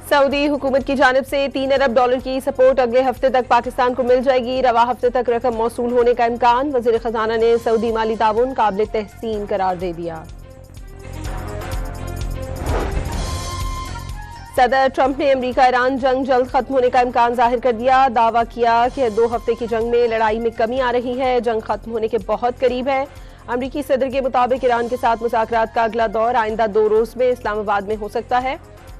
Saudi हुकूमत की जानिब से 3 अरब डॉलर की सपोर्ट अगले हफ्ते तक पाकिस्तान को मिल जाएगी। रवा हफ्ते तक रकम मौसूल होने का इम्कान। वजीर खजाना ने सऊदी माली ताउन काबिल तहसीन करार दे दिया। सदर ट्रंप ने अमरीका ईरान जंग जल्द खत्म होने का इम्कान जाहिर कर दिया। दावा किया कि 2 हफ्ते की जंग में लड़ाई में कमी आ रही है, जंग खत्म होने के बहुत करीब है। अमरीकी सदर के मुताबिक ईरान के साथ मुज़ाकरात का अगला दौर आइंदा 2 रोज में इस्लामाबाद में हो सकता है।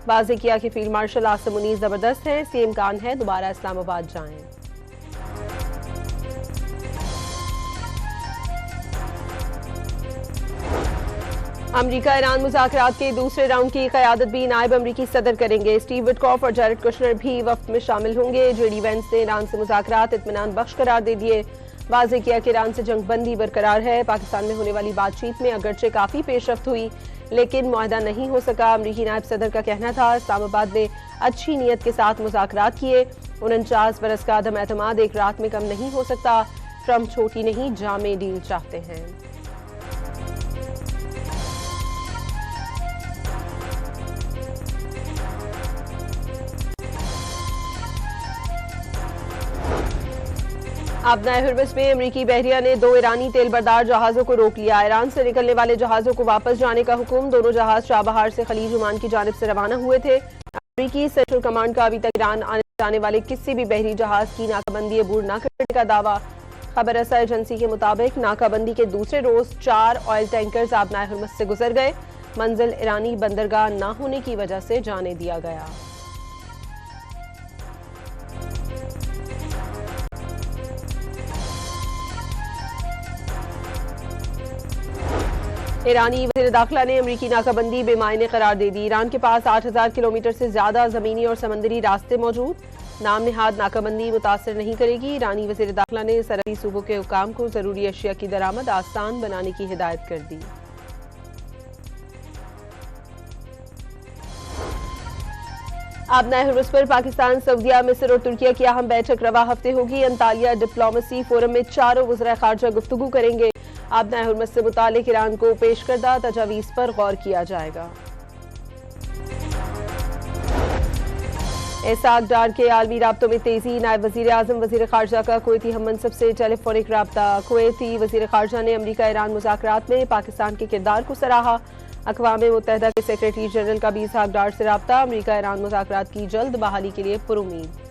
वाज़ेह किया कि फील्ड मार्शल आसिम मुनीर जबरदस्त है, इसलिए इम्कान है दोबारा इस्लामाबाद जाएं। अमरीका ईरान मुज़ाकरात के दूसरे राउंड की क़यादत भी नायब अमरीकी सदर करेंगे। स्टीव विटकॉफ और जैरेड कुशनर भी वफ्द में शामिल होंगे। जेडी वेंस ने ईरान से मुज़ाकरात इत्मीनान बख्श करार दे दिए। वाज़ेह किया कि ईरान से जंग बंदी बरकरार है। पाकिस्तान में होने वाली बातचीत में अगरचे काफ़ी पेशरफ्त हुई, लेकिन मुआहदा नहीं हो सका। अमरीकी नायब सदर का कहना था इस्लामाबाद ने अच्छी नीयत के साथ मुज़ाकरात किए। 49 बरस का अदम एतमाद एक रात में कम नहीं हो सकता। ट्रंप छोटी नहीं जामे डील चाहते हैं। आबनाए हुर्मुज़ में अमरीकी बहरिया ने 2 ईरानी तेल बरदार जहाज़ों को रोक लिया। ईरान से निकलने वाले जहाज़ों को वापस जाने का हुक्म। दोनों जहाज चाबहार से खलीज ओमान की जानिब से रवाना हुए थे। अमरीकी सेंट्रल कमांड का अभी तक ईरान आने जाने वाले किसी भी बहरी जहाज की नाकाबंदी अबूर न करने का दावा। खबर रसा एजेंसी के मुताबिक नाकाबंदी के दूसरे रोज 4 ऑयल टैंकर्स आबनाए हुर्मुज़ से गुजर गए। मंजिल ईरानी बंदरगाह न होने की वजह से जाने दिया गया। ईरानी वज़ीर दाखिला ने अमरीकी नाकाबंदी बेमायने करार दे दी। ईरान के पास 8000 किलोमीटर से ज्यादा जमीनी और समंदरी रास्ते मौजूद। नाम निहाद नाकाबंदी मुतासर नहीं करेगी। ईरानी वज़ीर दाखिला ने सरहदी सूबों के हुकाम को जरूरी अशिया की दरामद आसान बनाने की हिदायत कर दी। आबनाए हुर्मुज़ पर पाकिस्तान, सऊदीया, मिस्र और तुर्किया की अहम बैठक रवा हफ्ते होगी। अंतालिया डिप्लोमेसी फोरम में चारों वज़राए खारजा गुफ्तगू करेंगे। आबनाए हुर्मुज़ से मुतालिक ईरान को पेश करदा तजावीज़ पर गौर किया जाएगा। इसाक डार के आलमी राब्तों में तेजी। नायब वज़ीर आज़म वज़ीर खारजा का कुवैती हम मनसब से टेलीफोनिक राब्ता। कुवैती वज़ीर खारजा ने अमरीका ईरान मुज़ाकरात में पाकिस्तान के किरदार को सराहा। अक़वाम मुत्तहिदा के सेक्रेटरी जनरल का भी इसाक डार से राब्ता। अमरीका ईरान मुज़ाकरात की जल्द बहाली के लिए पुरुमीद।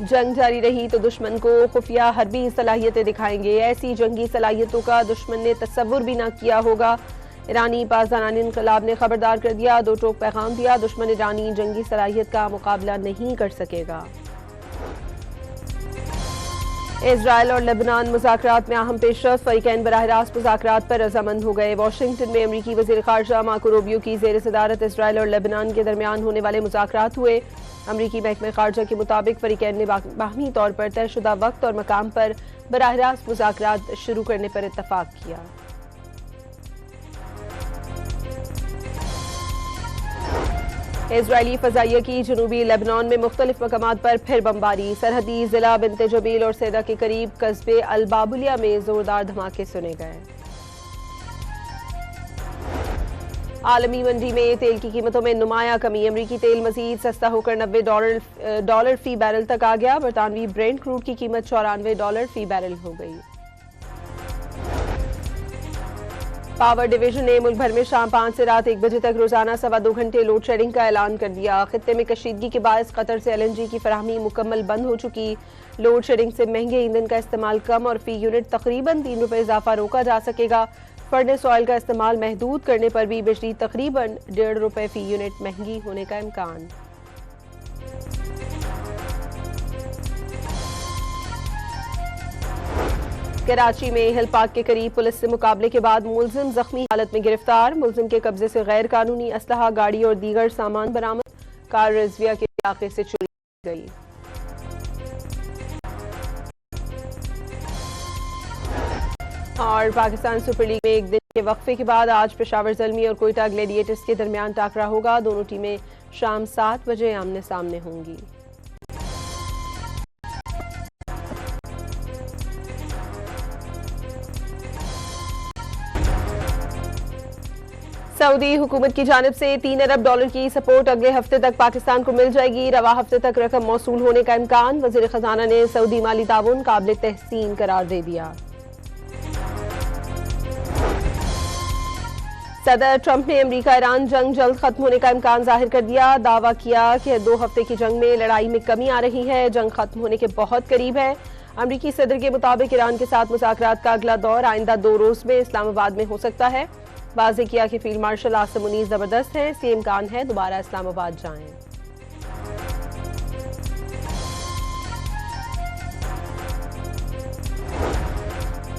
जंग जारी रही तो दुश्मन को खुफिया हरबी सलाहियतें दिखाएंगे। ऐसी जंगी सलाहियतों का दुश्मन ने तस्वुर भी न किया होगा। ईरानी पासदारान इनकलाब ने खबरदार कर दिया। 2 टोक पैगाम दिया। दुश्मन ईरानी जंगी सलाहियत का मुकाबला नहीं कर सकेगा। इजराइल और लेबनान मुज़ाकरात में अहम पेशरफ्त। फ़रीक़ैन बराह रास्त मुज़ाकरात पर रज़ामंद हो गए। वाशिंगटन में अमरीकी वज़ीर खारजा मार्को रूबियो की ज़ेर सदारत इजराइल और लेबनान के दरमियान होने वाले मुज़ाकरात हुए। अमरीकी महकमे खारजा के मुताबिक फ़रीक़ैन ने बाहमी तौर पर तयशुदा वक्त और मकाम पर बराह रास्त मुज़ाकरात शुरू करने पर इत्तफ़ाक़ किया। इजरायली फ़ज़ाइया की जनूबी लेबनान में मुख्तलिफ मकामात पर फिर बमबारी। सरहदी जिला बिन्ते जबील और सैदा के करीब कस्बे अल बाबुलिया में जोरदार धमाके सुने गए। आलमी मंडी में तेल की कीमतों में नुमाया कमी। अमरीकी तेल मजीद सस्ता होकर $90 फी बैरल तक आ गया। बरतानवी ब्रेंट क्रूड की कीमत $94 फी बैरल हो गई। पावर डिवीजन ने मुल्क भर में शाम 5 से रात 1 बजे तक रोजाना 2.25 घंटे लोड शेडिंग का ऐलान कर दिया। खित्ते में कशीदगी के बायस कतर से LNG की फराहमी मुकम्मल बंद हो चुकी। लोड शेडिंग से महंगे ईंधन का इस्तेमाल कम और फी यूनिट तकरीबन ₹3 इजाफा रोका जा सकेगा। फर्नेस ऑयल का इस्तेमाल महदूद करने पर भी बिजली तकरीबन ₹1.5 फी यूनिट महंगी होने का इम्कान। कराची में हिल पार्क के करीब पुलिस से मुकाबले के बाद मुलजिम जख्मी हालत में गिरफ्तार। मुलजिम के कब्जे से गैर कानूनी असलहा, गाड़ी और दीगर सामान बरामद। कार रिजविया के इलाके से चोरी की गई। और पाकिस्तान सुपर लीग में एक दिन के वक्फे के बाद आज पेशावर ज़ल्मी और कोयटा ग्लेडिएटर्स के दरमियान टाकरा होगा। दोनों टीमें शाम 7 बजे आमने सामने होंगी। सऊदी हुकूमत की जानिब से 3 अरब डॉलर की सपोर्ट अगले हफ्ते तक पाकिस्तान को मिल जाएगी। रवा हफ्ते तक रकम मौसूल होने का इम्कान। वजीर खजाना ने सऊदी माली ताउन काबिल तहसीन करार दे दिया। सदर ट्रंप ने अमरीका ईरान जंग जल्द खत्म होने का इम्कान जाहिर कर दिया। दावा किया कि 2 हफ्ते की जंग में लड़ाई में कमी आ रही है, जंग खत्म होने के बहुत करीब है। अमरीकी सदर के मुताबिक ईरान के साथ मुज़ाकरात का अगला दौर आइंदा 2 रोज में इस्लामाबाद में हो सकता है। वाज़ेह किया कि फील्ड मार्शल आसिम मुनीर जबरदस्त है, इसलिए इम्कान है दोबारा इस्लामाबाद जाएं।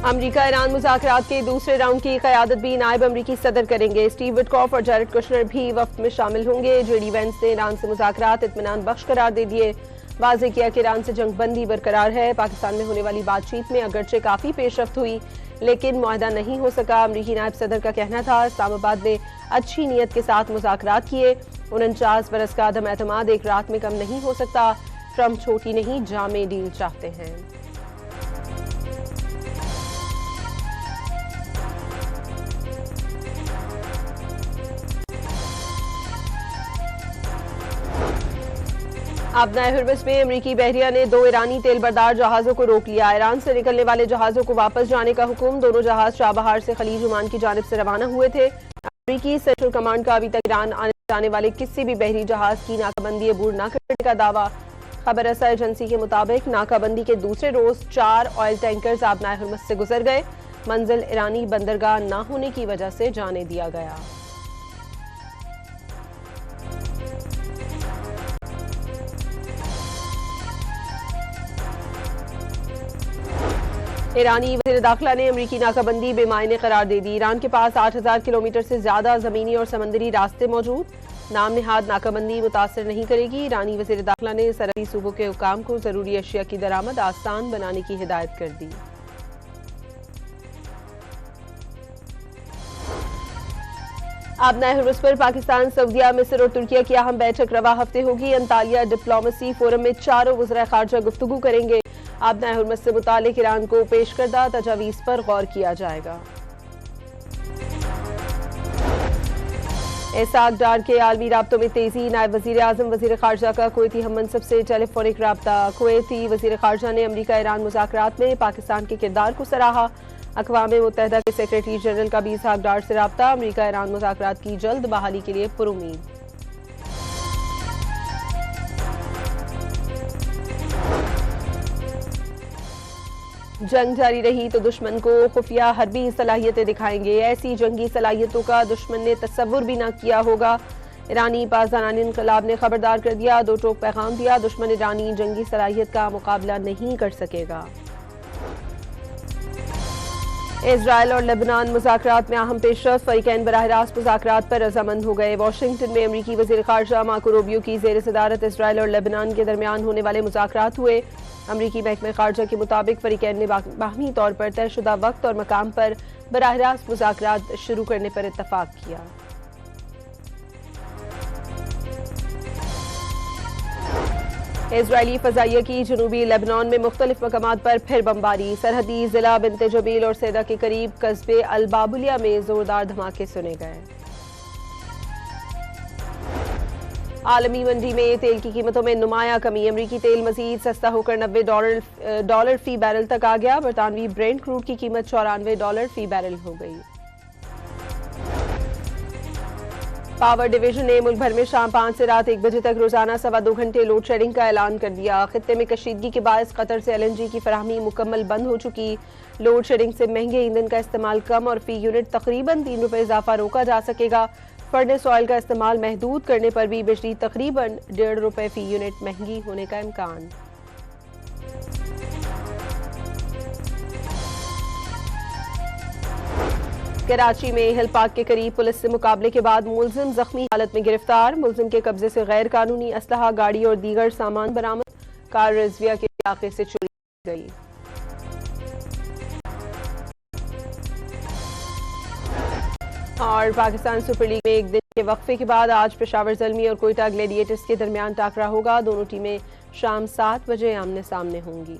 अमरीका ईरान मुज़ाकरात के दूसरे राउंड की क़यादत भी नायब अमरीकी सदर करेंगे। स्टीव विटकॉफ और जैरेड कुशनर भी वफ्द में शामिल होंगे। जेडी वेंस ने ईरान से मुज़ाकरात इत्मीनान बख्श करार दे दिए। वाज़ेह किया कि ईरान से जंग बंदी बरकरार है। पाकिस्तान में होने वाली बातचीत में अगरचे काफ़ी पेशरफ्त हुई, लेकिन मुआहदा नहीं हो सका। अमरीकी नायब सदर का कहना था इस्लामाबाद ने अच्छी नीयत के साथ मुज़ाकरात किए। 49 बरस का अदम एतमाद एक रात में कम नहीं हो सकता। ट्रंप छोटी नहीं जामे डील चाहते हैं। आबनाए हुर्मुज़ में अमरीकी बहरिया ने 2 ईरानी तेल बरदार जहाजों को रोक लिया। ईरान से निकलने वाले जहाजों को वापस जाने का हुक्म। दोनों जहाज चाबहार से खलीज ओमान की जानिब से रवाना हुए थे। अमरीकी सेंट्रल कमांड का अभी तक ईरान आने जाने वाले किसी भी बहरी जहाज की नाकाबंदी अबूर न करने का दावा। खबर रसा एजेंसी के मुताबिक नाकाबंदी के दूसरे रोज 4 ऑयल टैंकर्स आबनाए हुर्मुज़ से गुजर गए। मंजिल ईरानी बंदरगाह न होने की वजह से जाने दिया गया। ईरानी वज़ीर दाखिला ने अमरीकी नाकाबंदी बेमायने करार दे दी। ईरान के पास 8000 किलोमीटर से ज्यादा जमीनी और समंदरी रास्ते मौजूद। नाम निहाद नाकाबंदी मुतासर नहीं करेगी। ईरानी वज़ीर दाखिला ने सरहदी सूबों के हुकाम को जरूरी अशिया की दरामद आसान बनाने की हिदायत कर दी। आबनाए हुर्मुज़ पर पाकिस्तान, सऊदीया, मिस्र और तुर्किया की अहम बैठक रवा हफ्ते होगी। अंतालिया डिप्लोमेसी फोरम में चारों वज़राए खारजा गुफ्तगू करेंगे। आबनाए हुर्मुज़ से मुतालिक ईरान को पेश करदा तजावीज़ पर गौर किया जाएगा। इसाक डार के आलमी राब्तों में तेजी। नायब वज़ीर आज़म वज़ीर खारजा का कुवैती हम मनसब से टेलीफोनिक राब्ता। कुवैती वज़ीर खारजा ने अमरीका ईरान मुज़ाकरात में पाकिस्तान के किरदार को सराहा। अक़वाम मुत्तहिदा के सेक्रेटरी जनरल का भी इसाक डार से राब्ता। अमरीका ईरान मुज़ाकरात की जल्द बहाली के लिए पुरुमीद। जंग जारी रही तो दुश्मन को खुफिया हरबी सलाहियतें दिखाएंगे। ऐसी जंगी सलाहियतों का दुश्मन ने तस्वुर भी न किया होगा। ईरानी पासदारान इनकलाब ने खबरदार कर दिया। 2 टोक पैगाम दिया। दुश्मन ईरानी जंगी सलाहियत का मुकाबला नहीं कर सकेगा। इजराइल और लेबनान मुज़ाकरात में अहम पेशरफ्त। फ़रीक़ैन बराह रास्त मुज़ाकरात पर रज़ामंद हो गए। वाशिंगटन में अमरीकी वज़ीर ख़ारजा मार्को रूबियो की ज़ेर सदारत इजराइल और लेबनान के दरमियान होने वाले मुज़ाकरात हुए। अमरीकी महकमे ख़ारजा के मुताबिक फ़रीक़ैन ने बाहमी तौर पर तयशुदा वक्त और मकाम पर बराह रास्त मुज़ाकरात शुरू करने पर इत्तफ़ाक़ किया। इजरायली फ़ज़ाइया की जनूबी लेबनान में मुख्तलिफ मकामात पर फिर बमबारी। सरहदी जिला बिन्ते जबील और सैदा के करीब कस्बे अल बाबुलिया में जोरदार धमाके सुने गए। आलमी मंडी में तेल की कीमतों में नुमाया कमी। अमरीकी तेल मजीद सस्ता होकर $90 फी बैरल तक आ गया। बरतानवी ब्रेंट क्रूड की कीमत $94 फी बैरल हो गई। पावर डिवीजन ने मुल्क भर में शाम 5 से रात 1 बजे तक रोजाना 2.25 घंटे लोड शेडिंग का ऐलान कर दिया। खित्ते में कशीदगी के बायस कतर से LNG की फराहमी मुकम्मल बंद हो चुकी। लोड शेडिंग से महंगे ईंधन का इस्तेमाल कम और फी यूनिट तकरीबन ₹3 इजाफा रोका जा सकेगा। फर्नेस ऑयल का इस्तेमाल महदूद करने पर भी बिजली तकरीबन ₹1.5 फी यूनिट महंगी होने का इम्कान। कराची में हिल पार्क के करीब पुलिस से मुकाबले के बाद मुलजिम जख्मी हालत में गिरफ्तार। मुलजिम के कब्जे से गैर कानूनी असलहा, गाड़ी और दीगर सामान बरामद। कार रिजविया के इलाके से चोरी की गई। और पाकिस्तान सुपर लीग में एक दिन के वक्फे के बाद आज पेशावर ज़ल्मी और कोयटा ग्लैडिएटर्स के दरमियान टाकरा होगा। दोनों टीमें शाम 7 बजे आमने सामने होंगी।